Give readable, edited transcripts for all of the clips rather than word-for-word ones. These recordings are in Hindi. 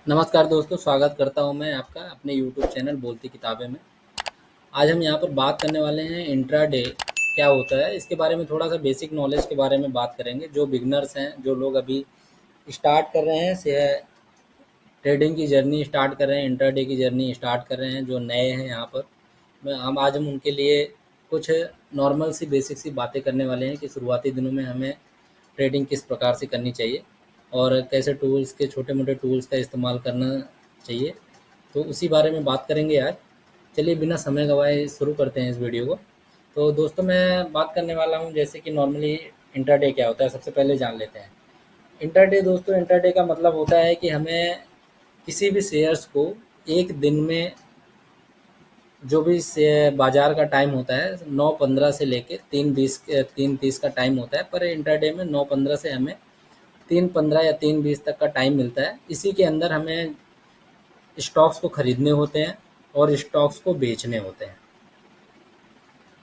नमस्कार दोस्तों, स्वागत करता हूं मैं आपका अपने यूट्यूब चैनल बोलती किताबें में। आज हम यहाँ पर बात करने वाले हैं इंट्राडे क्या होता है, इसके बारे में थोड़ा सा बेसिक नॉलेज के बारे में बात करेंगे। जो बिगनर्स हैं, जो लोग अभी स्टार्ट कर रहे हैं से ट्रेडिंग की जर्नी स्टार्ट कर रहे हैं, इंट्राडे की जर्नी स्टार्ट कर रहे हैं, जो नए हैं यहाँ पर हम उनके लिए कुछ नॉर्मल सी बेसिक सी बातें करने वाले हैं कि शुरुआती दिनों में हमें ट्रेडिंग किस प्रकार से करनी चाहिए और कैसे टूल्स के छोटे मोटे टूल्स का इस्तेमाल करना चाहिए। तो उसी बारे में बात करेंगे आज। चलिए बिना समय गवाए शुरू करते हैं इस वीडियो को। तो दोस्तों, मैं बात करने वाला हूँ जैसे कि नॉर्मली इंट्राडे क्या होता है, सबसे पहले जान लेते हैं। इंट्राडे दोस्तों, इंट्राडे का मतलब होता है कि हमें किसी भी शेयर्स को एक दिन में, जो भी से बाजार का टाइम होता है 9:15 से लेके 3:30 का टाइम होता है, पर इंट्राडे में 9:15 से हमें 3:15 या 3:20 तक का टाइम मिलता है। इसी के अंदर हमें स्टॉक्स को खरीदने होते हैं और स्टॉक्स को बेचने होते हैं।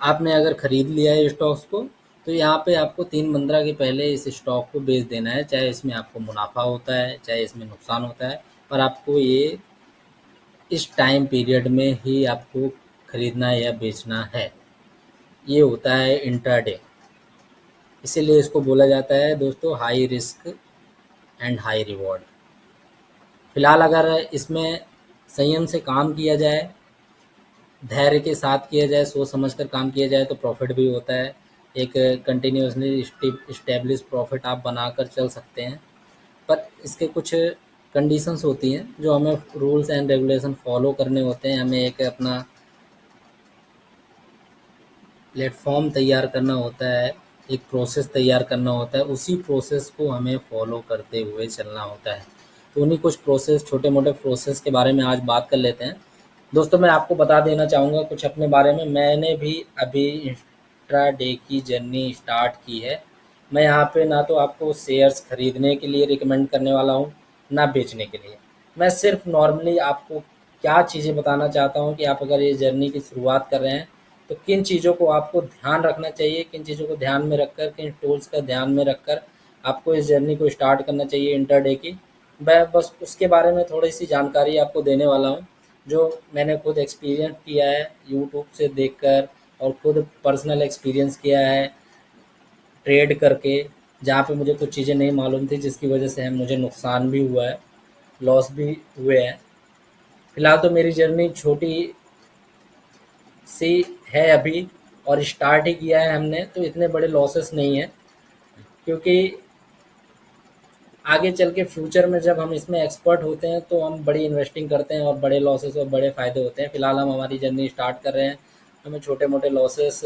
आपने अगर खरीद लिया है स्टॉक्स को, तो यहाँ पे आपको 3:15 के पहले इस स्टॉक को बेच देना है, चाहे इसमें आपको मुनाफा होता है चाहे इसमें नुकसान होता है, पर आपको ये इस टाइम पीरियड में ही आपको खरीदना या बेचना है। ये होता है इंट्राडे। इसीलिए इसको बोला जाता है दोस्तों high risk and high reward. फिलहाल अगर इसमें संयम से काम किया जाए, धैर्य के साथ किया जाए, सोच समझ कर काम किया जाए, तो प्रॉफिट भी होता है। एक कंटिन्यूसली इस्टेब्लिश प्रॉफिट आप बनाकर चल सकते हैं। पर इसके कुछ कंडीशंस होती हैं जो हमें रूल्स एंड रेगुलेशन फॉलो करने होते हैं। हमें एक अपना प्लेटफॉर्म तैयार करना होता है, एक प्रोसेस तैयार करना होता है, उसी प्रोसेस को हमें फॉलो करते हुए चलना होता है। तो उन्हीं कुछ प्रोसेस, छोटे मोटे प्रोसेस के बारे में आज बात कर लेते हैं। दोस्तों, मैं आपको बता देना चाहूँगा कुछ अपने बारे में। मैंने भी अभी इंट्राडे की जर्नी स्टार्ट की है। मैं यहाँ पे ना तो आपको शेयर्स खरीदने के लिए रिकमेंड करने वाला हूँ, ना बेचने के लिए। मैं सिर्फ नॉर्मली आपको क्या चीज़ें बताना चाहता हूँ कि आप अगर ये जर्नी की शुरुआत कर रहे हैं, तो किन चीज़ों को आपको ध्यान रखना चाहिए, किन चीज़ों को ध्यान में रखकर, किन टूल्स का ध्यान में रखकर आपको इस जर्नी को स्टार्ट करना चाहिए इंट्राडे की। मैं बस उसके बारे में थोड़ी सी जानकारी आपको देने वाला हूँ, जो मैंने खुद एक्सपीरियंस किया है यूट्यूब से देखकर, और खुद पर्सनल एक्सपीरियंस किया है ट्रेड करके, जहाँ पे मुझे कुछ चीज़ें नहीं मालूम थी, जिसकी वजह से मुझे नुकसान भी हुआ है, लॉस भी हुए हैं। फिलहाल तो मेरी जर्नी छोटी सी है अभी, और स्टार्ट ही किया है हमने, तो इतने बड़े लॉसेस नहीं हैं। क्योंकि आगे चल के फ्यूचर में जब हम इसमें एक्सपर्ट होते हैं, तो हम बड़ी इन्वेस्टिंग करते हैं और बड़े लॉसेस और बड़े फ़ायदे होते हैं। फिलहाल हम हमारी जर्नी स्टार्ट कर रहे हैं, हमें छोटे मोटे लॉसेस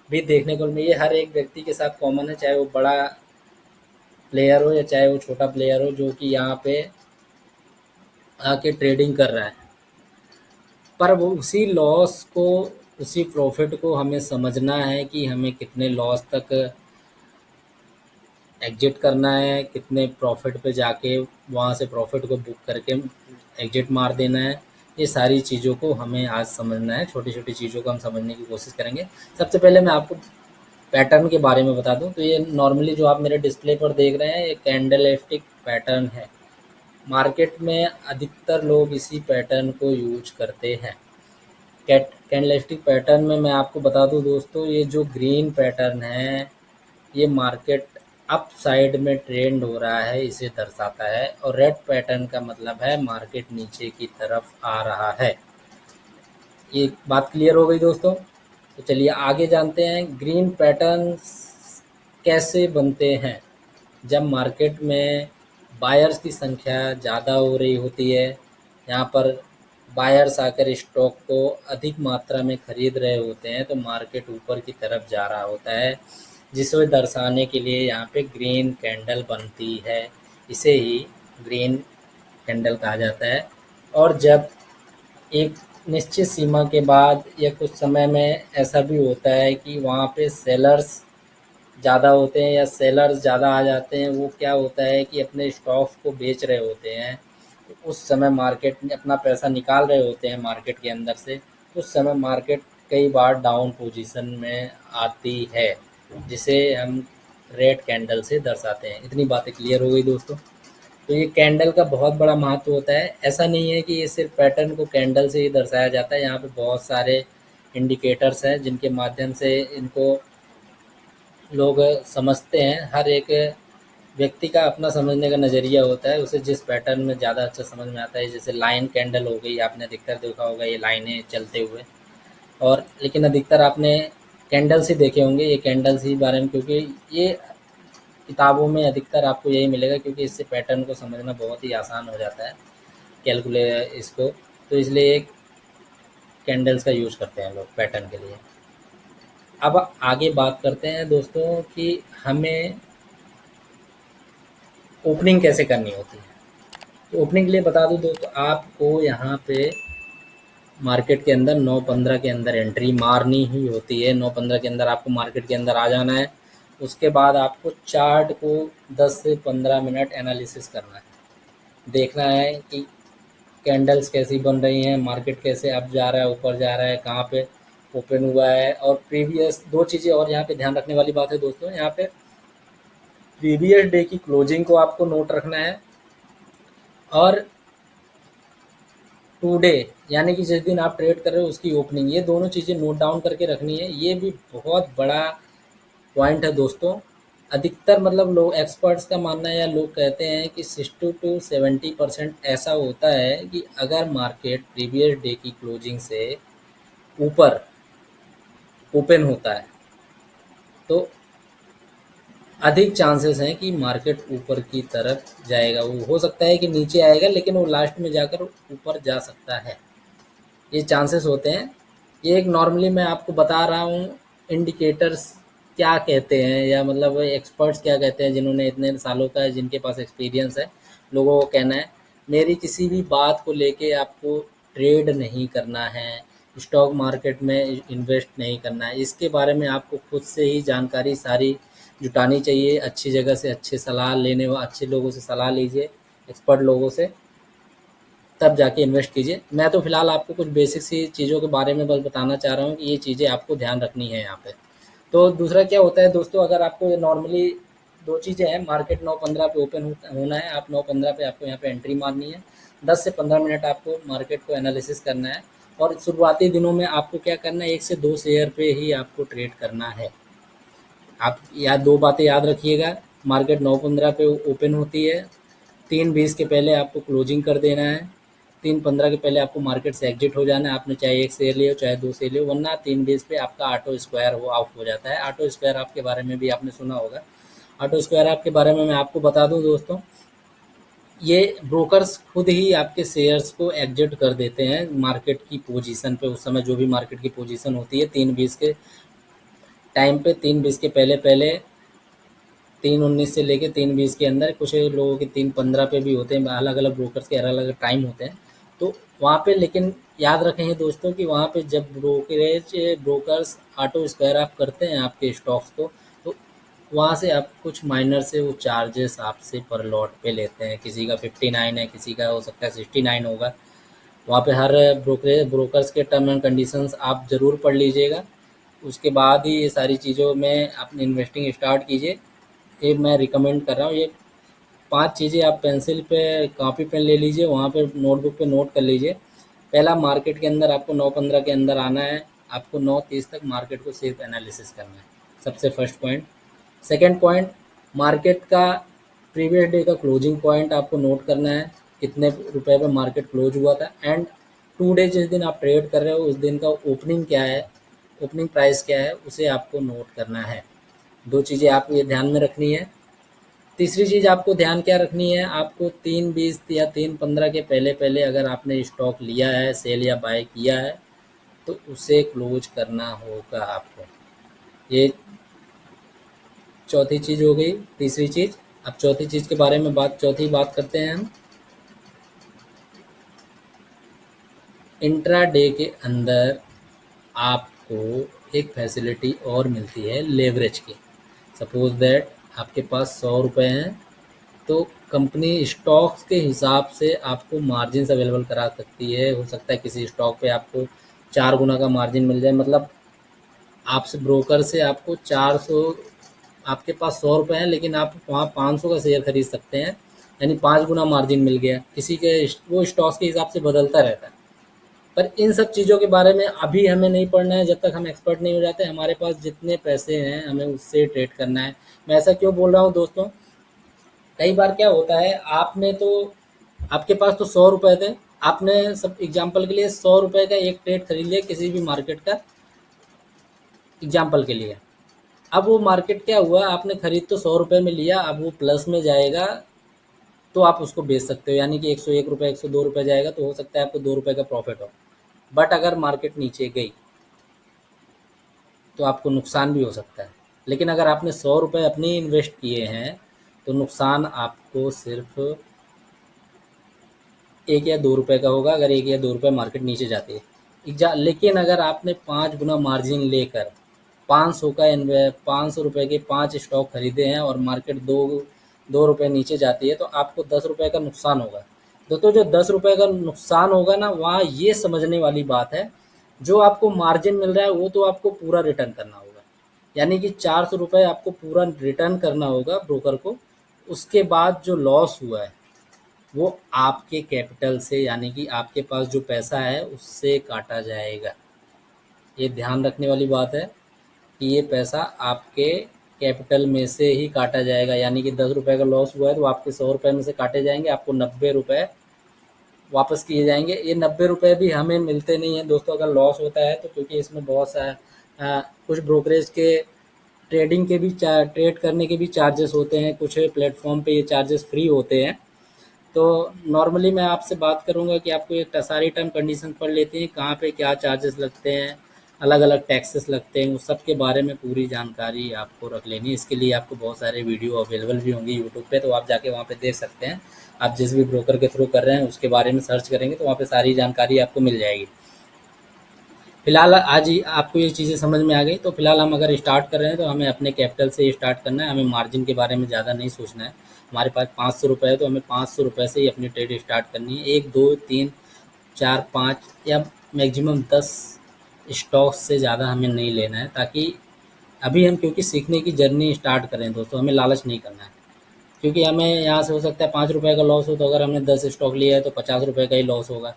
भी देखने को मिले। ये हर एक व्यक्ति के साथ कॉमन है, चाहे वो बड़ा प्लेयर हो या चाहे वो छोटा प्लेयर हो, जो कि यहाँ पे आके ट्रेडिंग कर रहा है। पर वो उसी लॉस को, उसी प्रॉफिट को हमें समझना है कि हमें कितने लॉस तक एग्जिट करना है, कितने प्रॉफिट पे जाके वहाँ से प्रॉफिट को बुक करके एग्जिट मार देना है। ये सारी चीज़ों को हमें आज समझना है, छोटी छोटी चीज़ों को हम समझने की कोशिश करेंगे। सबसे पहले मैं आपको पैटर्न के बारे में बता दूं, तो ये नॉर्मली जो आप मेरे डिस्प्ले पर देख रहे हैं, ये कैंडल स्टिक पैटर्न है। मार्केट में अधिकतर लोग इसी पैटर्न को यूज करते हैं। कैंडलस्टिक पैटर्न में मैं आपको बता दूं दोस्तों, ये जो ग्रीन पैटर्न है, ये मार्केट अप साइड में ट्रेंड हो रहा है, इसे दर्शाता है। और रेड पैटर्न का मतलब है मार्केट नीचे की तरफ आ रहा है। ये बात क्लियर हो गई दोस्तों। तो चलिए आगे जानते हैं ग्रीन पैटर्न कैसे बनते हैं। जब मार्केट में बायर्स की संख्या ज़्यादा हो रही होती है, यहाँ पर बायर्स आकर स्टॉक को अधिक मात्रा में खरीद रहे होते हैं, तो मार्केट ऊपर की तरफ जा रहा होता है, जिसे दर्शाने के लिए यहाँ पे ग्रीन कैंडल बनती है। इसे ही ग्रीन कैंडल कहा जाता है। और जब एक निश्चित सीमा के बाद या कुछ समय में ऐसा भी होता है कि वहाँ पे सेलर्स ज़्यादा होते हैं या सेलर्स ज़्यादा आ जाते हैं, वो क्या होता है कि अपने स्टॉक्स को बेच रहे होते हैं। तो उस समय मार्केट में अपना पैसा निकाल रहे होते हैं मार्केट के अंदर से। उस समय मार्केट कई बार डाउन पोजीशन में आती है, जिसे हम रेड कैंडल से दर्शाते हैं। इतनी बातें क्लियर हो गई दोस्तों। तो ये कैंडल का बहुत बड़ा महत्व होता है। ऐसा नहीं है कि ये सिर्फ पैटर्न को कैंडल से ही दर्शाया जाता है, यहाँ पे बहुत सारे इंडिकेटर्स हैं जिनके माध्यम से इनको लोग समझते हैं। हर एक व्यक्ति का अपना समझने का नज़रिया होता है, उसे जिस पैटर्न में ज़्यादा अच्छा समझ में आता है। जैसे लाइन कैंडल हो गई, आपने अधिकतर देखा होगा ये लाइनें चलते हुए। और लेकिन अधिकतर आपने कैंडल्स ही देखे होंगे, ये कैंडल्स ही बारे में, क्योंकि ये किताबों में अधिकतर आपको यही मिलेगा, क्योंकि इससे पैटर्न को समझना बहुत ही आसान हो जाता है, कैलकुले इसको। तो इसलिए कैंडल्स का यूज़ करते हैं लोग पैटर्न के लिए। अब आगे बात करते हैं दोस्तों कि हमें ओपनिंग कैसे करनी होती है। तो ओपनिंग के लिए बता दूं दोस्तों, आपको यहाँ पे मार्केट के अंदर 9:15 के अंदर एंट्री मारनी ही होती है। 9:15 के अंदर आपको मार्केट के अंदर आ जाना है। उसके बाद आपको चार्ट को 10 से 15 मिनट एनालिसिस करना है, देखना है कि कैंडल्स कैसी बन रही हैं, मार्केट कैसे अप जा रहा है, ऊपर जा रहा है, कहाँ पे ओपन हुआ है। और प्रीवियस दो चीज़ें और यहाँ पे ध्यान रखने वाली बात है दोस्तों, यहाँ पे प्रीवियस डे की क्लोजिंग को आपको नोट रखना है, और टू डे यानी कि जिस दिन आप ट्रेड कर रहे हो उसकी ओपनिंग, ये दोनों चीज़ें नोट डाउन करके रखनी है। ये भी बहुत बड़ा पॉइंट है दोस्तों। अधिकतर मतलब लोग एक्सपर्ट्स का मानना है, या लोग कहते हैं कि 60 टू 70% ऐसा होता है कि अगर मार्केट प्रीवियस डे की क्लोजिंग से ऊपर ओपन होता है तो अधिक चांसेस हैं कि मार्केट ऊपर की तरफ जाएगा। वो हो सकता है कि नीचे आएगा, लेकिन वो लास्ट में जाकर ऊपर जा सकता है, ये चांसेस होते हैं। ये एक नॉर्मली मैं आपको बता रहा हूँ इंडिकेटर्स क्या कहते हैं, या मतलब एक्सपर्ट्स क्या कहते हैं, जिन्होंने इतने सालों का है, जिनके पास एक्सपीरियंस है, लोगों को कहना है। मेरी किसी भी बात को लेके आपको ट्रेड नहीं करना है, स्टॉक मार्केट में इन्वेस्ट नहीं करना है। इसके बारे में आपको खुद से ही जानकारी सारी जुटानी चाहिए, अच्छी जगह से अच्छे सलाह लेने व अच्छे लोगों से सलाह लीजिए, एक्सपर्ट लोगों से, तब जाके इन्वेस्ट कीजिए। मैं तो फ़िलहाल आपको कुछ बेसिक सी चीज़ों के बारे में बस बताना चाह रहा हूँ कि ये चीज़ें आपको ध्यान रखनी है यहाँ पे। तो दूसरा क्या होता है दोस्तों, अगर आपको नॉर्मली दो चीज़ें हैं, मार्केट 9:15 पे ओपन होना है, आप 9:15 पे आपको यहाँ पे एंट्री मारनी है, 10 से 15 मिनट आपको मार्केट को एनालिसिस करना है। और शुरुआती दिनों में आपको क्या करना है, 1 से 2 शेयर पे ही आपको ट्रेड करना है। आप या दो बातें याद रखिएगा, मार्केट 9:15 पे ओपन होती है, 3:20 के पहले आपको क्लोजिंग कर देना है, 3:15 के पहले आपको मार्केट से एग्जिट हो जाना है। आपने चाहे एक शेयर लियो चाहे दो शेयर लियो, वरना 3:20 पे आपका ऑटो स्क्वायर हो ऑफ हो जाता है। ऑटो स्क्वायर आपके बारे में भी आपने सुना होगा। ऑटो स्क्वायर ऐप के बारे में मैं आपको बता दूं दोस्तों, ये ब्रोकर्स खुद ही आपके शेयर्स को एग्जिट कर देते हैं मार्केट की पोजीशन पे। उस समय जो भी मार्केट की पोजीशन होती है 3:20 के टाइम पे, 3:20 के पहले पहले, 3:19 से लेके 3:20 के अंदर, कुछ लोगों के 3:15 पे भी होते हैं, अलग अलग ब्रोकर्स के अलग अलग टाइम होते हैं। तो वहाँ पे लेकिन याद रखें दोस्तों कि वहाँ पे जब ब्रोकर्स ऑटो स्क्वायर आप करते हैं आपके स्टॉक्स को, तो वहाँ से आप कुछ माइनर से वो चार्जेस आपसे पर लॉट पे लेते हैं। किसी का 59 है, किसी का हो सकता है 69 होगा। वहाँ पे हर ब्रोकर्स के टर्म एंड कंडीशंस आप ज़रूर पढ़ लीजिएगा, उसके बाद ही ये सारी चीज़ों में अपनी इन्वेस्टिंग स्टार्ट कीजिए। ये मैं रिकमेंड कर रहा हूँ। ये 5 चीज़ें आप पेंसिल पे कॉपी पेन ले लीजिए, वहाँ पे नोटबुक पे नोट कर लीजिए। पहला, मार्केट के अंदर आपको 9:15 के अंदर आना है, आपको 9:30 तक मार्केट को सिर्फ एनालिसिस करना है, सबसे first point. Second point, market का प्रीवियस डे का क्लोजिंग पॉइंट आपको नोट करना है, कितने रुपए पे मार्केट क्लोज हुआ था। एंड टू डे जिस दिन आप ट्रेड कर रहे हो उस दिन का ओपनिंग क्या है, ओपनिंग प्राइस क्या है, उसे आपको नोट करना है। दो चीज़ें आपको ये ध्यान में रखनी है। तीसरी चीज़ आपको ध्यान क्या रखनी है, आपको 3:20 या 3:15 के पहले पहले अगर आपने स्टॉक लिया है, सेल या बाय किया है, तो उसे क्लोज करना होगा आपको। ये चौथी चीज़ हो गई। तीसरी चीज़, अब चौथी चीज़ के बारे में चौथी बात करते हैं हम। इंट्राडे के अंदर आपको एक फैसिलिटी और मिलती है लेवरेज की। सपोज दैट आपके पास 100 रुपये हैं, तो कंपनी स्टॉक्स के हिसाब से आपको मार्जिन अवेलेबल करा सकती है। हो सकता है किसी स्टॉक पे आपको 4 गुना का मार्जिन मिल जाए, मतलब आपसे ब्रोकर से आपको 400, आपके पास 100 रुपये हैं लेकिन आप वहाँ 500 का शेयर खरीद सकते हैं, यानी 5 गुना मार्जिन मिल गया। किसी के वो स्टॉक्स के हिसाब से बदलता रहता है। पर इन सब चीज़ों के बारे में अभी हमें नहीं पढ़ना है, जब तक हम एक्सपर्ट नहीं हो जाते। हमारे पास जितने पैसे हैं हमें उससे ट्रेड करना है। मैं ऐसा क्यों बोल रहा हूँ दोस्तों, कई बार क्या होता है, आपने तो आपके पास तो 100 रुपये थे, आपने सब एग्जाम्पल के लिए 100 रुपये का एक ट्रेड खरीद लिया किसी भी मार्केट का, एग्जाम्पल के लिए। अब वो मार्केट क्या हुआ, आपने खरीद तो 100 रुपये में लिया, अब वो प्लस में जाएगा तो आप उसको बेच सकते हो, यानी कि 101 रुपये 102 रुपये जाएगा तो हो सकता है आपको 2 रुपये का प्रॉफिट हो। बट अगर मार्केट नीचे गई तो आपको नुकसान भी हो सकता है। लेकिन अगर आपने 100 रुपये अपने इन्वेस्ट किए हैं तो नुकसान आपको सिर्फ 1 या 2 रुपये का होगा, अगर 1 या 2 रुपये मार्केट नीचे जाती है। लेकिन अगर आपने 5 गुना मार्जिन लेकर 500 रुपये के 5 स्टॉक खरीदे हैं और मार्केट 2 रुपये नीचे जाती है तो आपको 10 रुपये का नुकसान होगा। दोस्तों जो 10 रुपये का नुकसान होगा ना, वहाँ ये समझने वाली बात है, जो आपको मार्जिन मिल रहा है वो तो आपको पूरा रिटर्न करना होगा। यानी कि 400 रुपये आपको पूरा रिटर्न करना होगा ब्रोकर को। उसके बाद जो लॉस हुआ है वो आपके कैपिटल से, यानी कि आपके पास जो पैसा है उससे काटा जाएगा। ये ध्यान रखने वाली बात है कि ये पैसा आपके कैपिटल में से ही काटा जाएगा। यानी कि 10 रुपये का लॉस हुआ है तो आपके 100 रुपये में से काटे जाएंगे, आपको 90 रुपये वापस किए जाएंगे। ये 90 रुपये भी हमें मिलते नहीं हैं दोस्तों अगर लॉस होता है तो, क्योंकि इसमें बहुत सा कुछ ब्रोकरेज के ट्रेडिंग के भी ट्रेड करने के भी चार्जेस होते हैं, कुछ प्लेटफॉर्म पे ये चार्जेस फ्री होते हैं। तो नॉर्मली मैं आपसे बात करूंगा कि आपको ये सारी टर्म कंडीशन पढ़ लेते हैं, कहाँ पे क्या चार्जेस लगते हैं, अलग अलग टैक्सेस लगते हैं, उस सब के बारे में पूरी जानकारी आपको रख लेनी है। इसके लिए आपको बहुत सारे वीडियो अवेलेबल भी होंगे यूट्यूब पे, तो आप जाके वहाँ पे देख सकते हैं। आप जिस भी ब्रोकर के थ्रू कर रहे हैं उसके बारे में सर्च करेंगे तो वहाँ पे सारी जानकारी आपको मिल जाएगी। फिलहाल आज ही आपको ये चीज़ें समझ में आ गई, तो फिलहाल हम अगर स्टार्ट कर रहे हैं तो हमें अपने कैपिटल से ही स्टार्ट करना है। हमें मार्जिन के बारे में ज़्यादा नहीं सोचना है। हमारे पास 500 रुपये है तो हमें 500 रुपये से ही अपनी ट्रेड स्टार्ट करनी है। 1 2 3 4 5 या मैक्सिमम 10 स्टॉक्स से ज़्यादा हमें नहीं लेना है, ताकि अभी हम क्योंकि सीखने की जर्नी स्टार्ट करें दोस्तों, हमें लालच नहीं करना है। क्योंकि हमें यहाँ से हो सकता है 5 रुपये का लॉस हो, तो अगर हमने 10 स्टॉक लिया है तो 50 रुपये का ही लॉस होगा।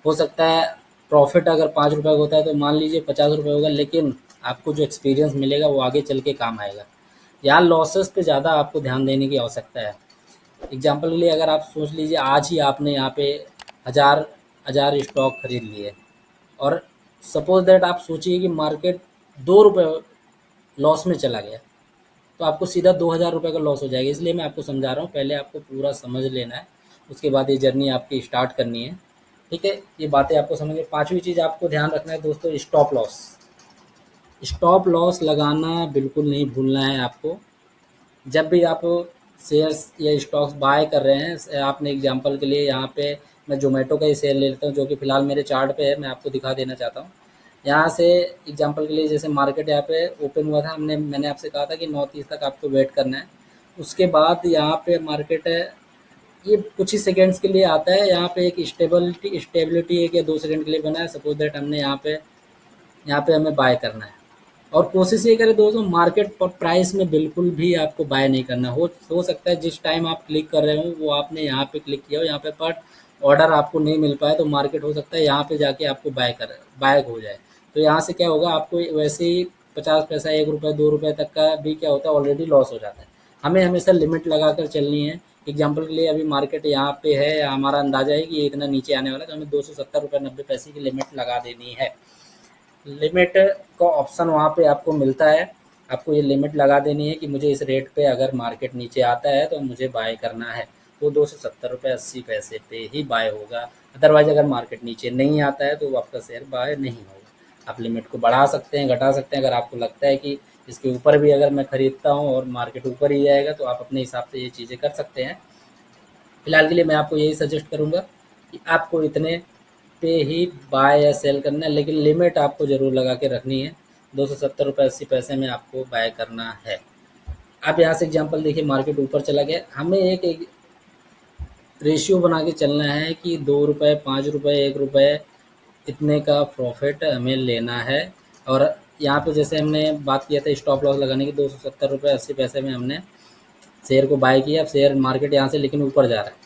हो सकता है प्रॉफिट अगर 5 रुपये का होता है तो मान लीजिए 50 रुपये होगा, लेकिन आपको जो एक्सपीरियंस मिलेगा वो आगे चल के काम आएगा। यहाँ लॉसेस पे ज़्यादा आपको ध्यान देने की आवश्यकता है। एग्जाम्पल के लिए अगर आप सोच लीजिए आज ही आपने यहाँ पे हज़ार हज़ार स्टॉक खरीद लिए, और सपोज दैट आप सोचिए कि मार्केट 2 रुपये लॉस में चला गया, तो आपको सीधा 2000 रुपये का लॉस हो जाएगा। इसलिए मैं आपको समझा रहा हूँ, पहले आपको पूरा समझ लेना है, उसके बाद ये जर्नी आपकी स्टार्ट करनी है। ठीक है, ये बातें आपको समझ में। पांचवी चीज़ आपको ध्यान रखना है दोस्तों, स्टॉप लॉस। स्टॉप लॉस लगाना बिल्कुल नहीं भूलना है आपको। जब भी आप शेयर्स या स्टॉक्स बाय कर रहे हैं, आपने एग्जांपल के लिए यहाँ पे मैं जोमेटो का ही शेयर ले लेता हूँ, जो कि फ़िलहाल मेरे चार्ट पे है, मैं आपको दिखा देना चाहता हूँ। यहाँ से एग्जांपल के लिए जैसे मार्केट यहाँ पे ओपन हुआ था, मैंने आपसे कहा था कि 9:30 तक आपको वेट करना है। उसके बाद यहाँ पे मार्केट है, ये कुछ ही सेकंड्स के लिए आता है। यहाँ पे एक स्टेबिलिटी 1 या 2 सेकंड के लिए बना है। सपोज दैट हमने यहाँ पे हमें बाय करना है, और कोशिश ये करें दोस्तों, मार्केट पर प्राइस में बिल्कुल भी आपको बाय नहीं करना। हो सकता है जिस टाइम आप क्लिक कर रहे हो वो आपने यहाँ पे क्लिक किया हो, यहाँ पे बट ऑर्डर आपको नहीं मिल पाए, तो मार्केट हो सकता है यहाँ पे जाके आपको बाय हो जाए। तो यहाँ से क्या होगा, आपको वैसे ही 50 पैसा 1 रुपये 2 रुपये तक का भी क्या होता है, ऑलरेडी लॉस हो जाता है। हमें हमेशा लिमिट लगा कर चलनी है। एग्जाम्पल के लिए अभी मार्केट यहाँ पे है, हमारा अंदाजा है कि ये इतना नीचे आने वाला है, तो हमें 270 रुपये 90 पैसे की लिमिट लगा देनी है। लिमिट का ऑप्शन वहाँ पे आपको मिलता है, आपको ये लिमिट लगा देनी है कि मुझे इस रेट पे अगर मार्केट नीचे आता है तो मुझे बाय करना है, तो 270 रुपये 80 पैसे पे ही बाय होगा। अदरवाइज अगर मार्केट नीचे नहीं आता है तो आपका शेयर बाय नहीं होगा। आप लिमिट को बढ़ा सकते हैं, घटा सकते हैं। अगर आपको लगता है कि इसके ऊपर भी अगर मैं ख़रीदता हूँ और मार्केट ऊपर ही जाएगा तो आप अपने हिसाब से ये चीज़ें कर सकते हैं। फिलहाल के लिए मैं आपको यही सजेस्ट करूँगा कि आपको इतने पे ही बाय या सेल करना है, लेकिन लिमिट आपको ज़रूर लगा के रखनी है। 270 रुपये 80 पैसे में आपको बाय करना है। आप यहाँ से एग्जांपल देखिए, मार्केट ऊपर चला गया, हमें एक रेशियो बना के चलना है कि 2 रुपये 5 रुपये 1 रुपये इतने का प्रॉफिट हमें लेना है। और यहाँ पे जैसे हमने बात किया था स्टॉप लॉस लगाने की, 270 रुपये 80 पैसे में हमने शेयर को बाय किया, अब शेयर मार्केट यहाँ से लेकिन ऊपर जा रहा है।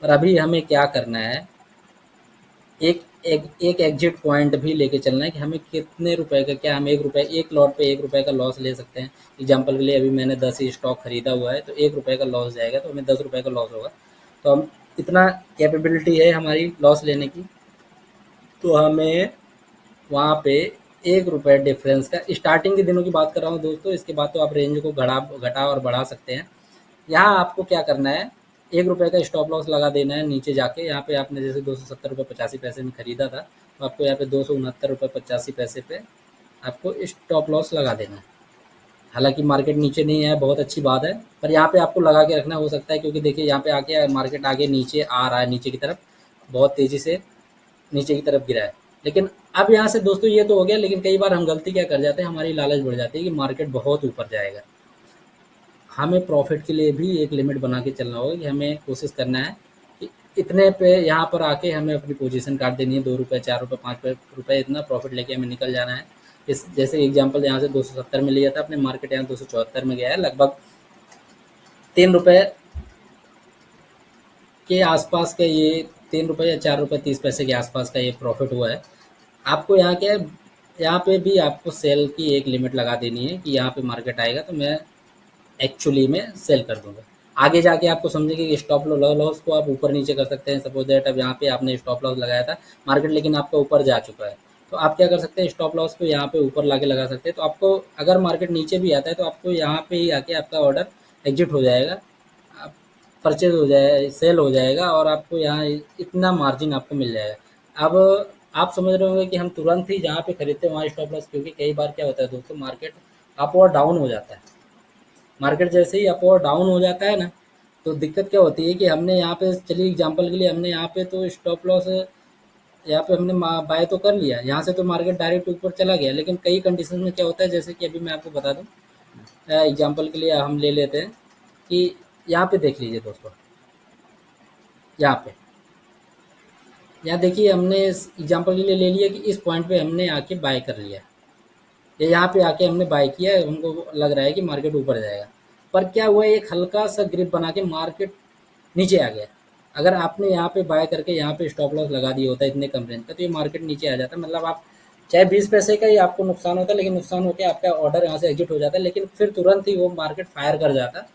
पर अभी हमें क्या करना है, एक एग्जिट पॉइंट भी लेके चलना है कि हमें कितने रुपए का, क्या हम 1 रुपए, एक लॉट पे 1 रुपए का लॉस ले सकते हैं। एग्जांपल के लिए अभी मैंने 10 ही स्टॉक खरीदा हुआ है, तो 1 रुपए का लॉस जाएगा, तो हमें 10 रुपए का लॉस होगा। तो हम इतना कैपेबिलिटी है हमारी लॉस लेने की, तो हमें वहाँ पे 1 रुपए डिफरेंस का, स्टार्टिंग के दिनों की बात कर रहा हूँ दोस्तों, इसके बाद तो आप रेंज को घटा और बढ़ा सकते हैं। यहाँ आपको क्या करना है, 1 रुपए का स्टॉप लॉस लगा देना है नीचे जाके। यहाँ पे आपने जैसे 270 रुपये 85 पैसे में खरीदा था, तो आपको यहाँ पे 269 रुपये 85 पैसे पे आपको स्टॉप लॉस लगा देना है। हालांकि मार्केट नीचे नहीं है, बहुत अच्छी बात है, पर यहाँ पे आपको लगा के रखना हो सकता है, क्योंकि देखिए यहाँ पे आके मार्केट आगे नीचे आ रहा है, नीचे की तरफ बहुत तेज़ी से नीचे की तरफ गिरा है। लेकिन अब यहाँ से दोस्तों ये तो हो गया, लेकिन कई बार हम गलती क्या कर जाते हैं, हमारी लालच बढ़ जाती है कि मार्केट बहुत ऊपर जाएगा। हमें प्रॉफिट के लिए भी एक लिमिट बना के चलना होगा कि हमें कोशिश करना है कि इतने पे यहाँ पर आके हमें अपनी पोजीशन काट देनी है, 2 रुपये 4 रुपये 5 रुपये इतना प्रॉफिट लेके हमें निकल जाना है। इस जैसे एग्जांपल यहाँ से 270 में लिया था अपने, मार्केट यहाँ 274 में गया है, लगभग 3 रुपये के आसपास का ये, 3 रुपये या 4 रुपये 30 पैसे के आसपास का ये प्रॉफिट हुआ है। आपको यहाँ क्या है, यहाँ पे भी आपको सेल की एक लिमिट लगा देनी है कि यहाँ पे मार्केट आएगा तो मैं एक्चुअली में सेल कर दूंगा। आगे जाके आपको समझेंगे कि स्टॉप लॉस को आप ऊपर नीचे कर सकते हैं। सपोज दैट अब यहाँ पे आपने स्टॉप लॉस लगाया था, मार्केट लेकिन आपका ऊपर जा चुका है, तो आप क्या कर सकते हैं, स्टॉप लॉस को यहाँ पे ऊपर लाके लगा सकते हैं। तो आपको अगर मार्केट नीचे भी आता है तो आपको यहाँ पे ही आके आपका ऑर्डर एग्जिट हो जाएगा, आप परचेज हो जाए, सेल हो जाएगा, और आपको यहाँ इतना मार्जिन आपको मिल जाएगा। अब आप समझ रहे होंगे कि हम तुरंत ही जहाँ पे खरीदते हैं वहाँ स्टॉप लॉस, क्योंकि कई बार क्या होता है दोस्तों, मार्केट अप और डाउन हो जाता है। मार्केट जैसे ही अप और डाउन हो जाता है ना, तो दिक्कत क्या होती है कि हमने यहाँ पे, चलिए एग्जांपल के लिए हमने यहाँ पे तो स्टॉप लॉस यहाँ पे हमने बाय तो कर लिया, यहाँ से तो मार्केट डायरेक्ट ऊपर चला गया। लेकिन कई कंडीशन में क्या होता है, जैसे कि अभी मैं आपको बता दूँ, एग्जांपल के लिए हम ले लेते हैं कि यहाँ पे देख लीजिए दोस्तों, यहाँ पे, यहाँ देखिए हमने एग्जांपल के लिए ले लिया कि इस पॉइंट पे हमने आके बाय कर लिया, या यहाँ पे आके हमने बाय किया, हमको लग रहा है कि मार्केट ऊपर जाएगा। पर क्या हुआ, एक हल्का सा ग्रिप बना के मार्केट नीचे आ गया। अगर आपने यहाँ पे बाय करके यहाँ पे स्टॉप लॉस लगा दिया होता है इतने कम रेंज का, तो ये मार्केट नीचे आ जाता, मतलब आप चाहे 20 पैसे का ही आपको नुकसान होता है, लेकिन नुकसान होकर आपका ऑर्डर यहाँ से एग्जिट हो जाता है, लेकिन फिर तुरंत ही वो मार्केट फायर कर जाता,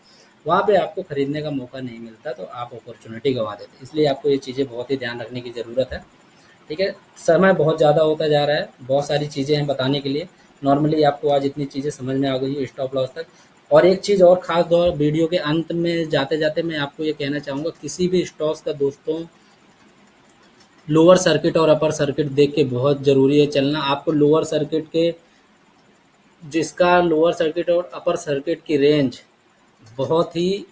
वहाँ पे आपको खरीदने का मौका नहीं मिलता, तो आप अपॉर्चुनिटी गंवा देते। इसलिए आपको ये चीज़ें बहुत ही ध्यान रखने की ज़रूरत है। ठीक है, समय बहुत ज़्यादा होता जा रहा है, बहुत सारी चीज़ें हैं बताने के लिए। नॉर्मली आपको आज इतनी चीज़ें समझ में आ गई है स्टॉप लॉस तक। और एक चीज़ और ख़ास तौर वीडियो के अंत में जाते-जाते मैं आपको ये कहना चाहूँगा, किसी भी स्टॉक्स का दोस्तों लोअर सर्किट और अपर सर्किट देख के बहुत ज़रूरी है चलना। आपको लोअर सर्किट के, जिसका लोअर सर्किट और अपर सर्किट की रेंज बहुत ही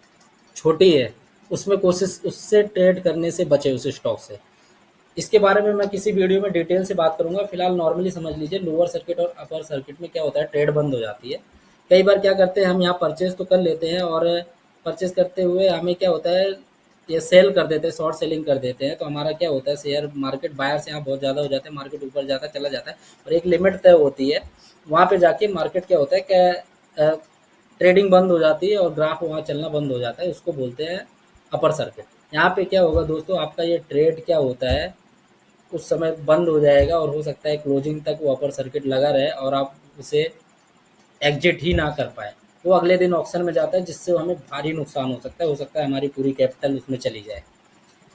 छोटी है, उसमें कोशिश उससे ट्रेड करने से बचे, उस स्टॉक से। इसके बारे में मैं किसी वीडियो में डिटेल से बात करूंगा, फिलहाल नॉर्मली समझ लीजिए लोअर सर्किट और अपर सर्किट में क्या होता है, ट्रेड बंद हो जाती है। कई बार क्या करते हैं, हम यहाँ परचेज तो कर लेते हैं, और परचेज करते हुए हमें क्या होता है, ये सेल कर देते हैं, शॉर्ट सेलिंग कर देते हैं, तो हमारा क्या होता है, शेयर मार्केट बायर से यहाँ बहुत ज़्यादा हो जाता है, मार्केट ऊपर जाता चला जाता है, और एक लिमिट तय होती है, वहाँ पे जाके मार्केट क्या होता है, क्या ट्रेडिंग बंद हो जाती है और ग्राफ वहाँ चलना बंद हो जाता है, उसको बोलते हैं अपर सर्किट। यहाँ पे क्या होगा दोस्तों, आपका ये ट्रेड क्या होता है, उस समय बंद हो जाएगा, और हो सकता है क्लोजिंग तक वो अपर सर्किट लगा रहे और आप उसे एग्जिट ही ना कर पाए। वो अगले दिन ऑक्शन में जाता है, जिससे हमें भारी नुकसान हो सकता है हमारी पूरी कैपिटल उसमें चली जाए।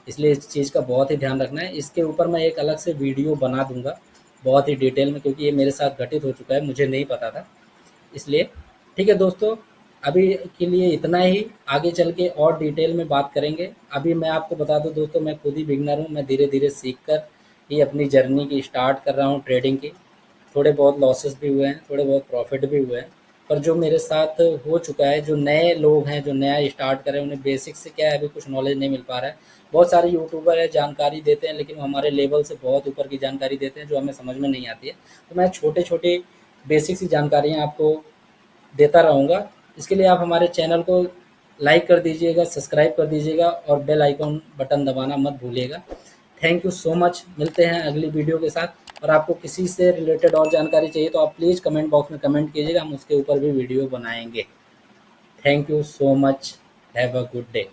इसलिए इस चीज़ का बहुत ही ध्यान रखना है। इसके ऊपर मैं एक अलग से वीडियो बना दूंगा बहुत ही डिटेल में, क्योंकि ये मेरे साथ घटित हो चुका है, मुझे नहीं पता था, इसलिए। ठीक है दोस्तों, अभी के लिए इतना ही, आगे चल के और डिटेल में बात करेंगे। अभी मैं आपको बता दूं दोस्तों, मैं खुद ही बिगनर हूं, मैं धीरे धीरे सीख कर ही अपनी जर्नी की स्टार्ट कर रहा हूं ट्रेडिंग की। थोड़े बहुत लॉसेस भी हुए हैं, थोड़े बहुत प्रॉफिट भी हुए हैं, पर जो मेरे साथ हो चुका है, जो नए लोग हैं जो नया स्टार्ट करें, उन्हें बेसिक से क्या है, अभी कुछ नॉलेज नहीं मिल पा रहा है। बहुत सारे यूट्यूबर है जानकारी देते हैं, लेकिन वो हमारे लेवल से बहुत ऊपर की जानकारी देते हैं जो हमें समझ में नहीं आती है। तो मैं छोटे छोटे बेसिक सी जानकारियाँ आपको देता रहूँगा। इसके लिए आप हमारे चैनल को लाइक कर दीजिएगा, सब्सक्राइब कर दीजिएगा, और बेल आइकॉन बटन दबाना मत भूलिएगा। थैंक यू सो मच, मिलते हैं अगली वीडियो के साथ। और आपको किसी से रिलेटेड और जानकारी चाहिए तो आप प्लीज़ कमेंट बॉक्स में कमेंट कीजिएगा, हम उसके ऊपर भी वीडियो बनाएंगे। Thank you so much. Have a good day.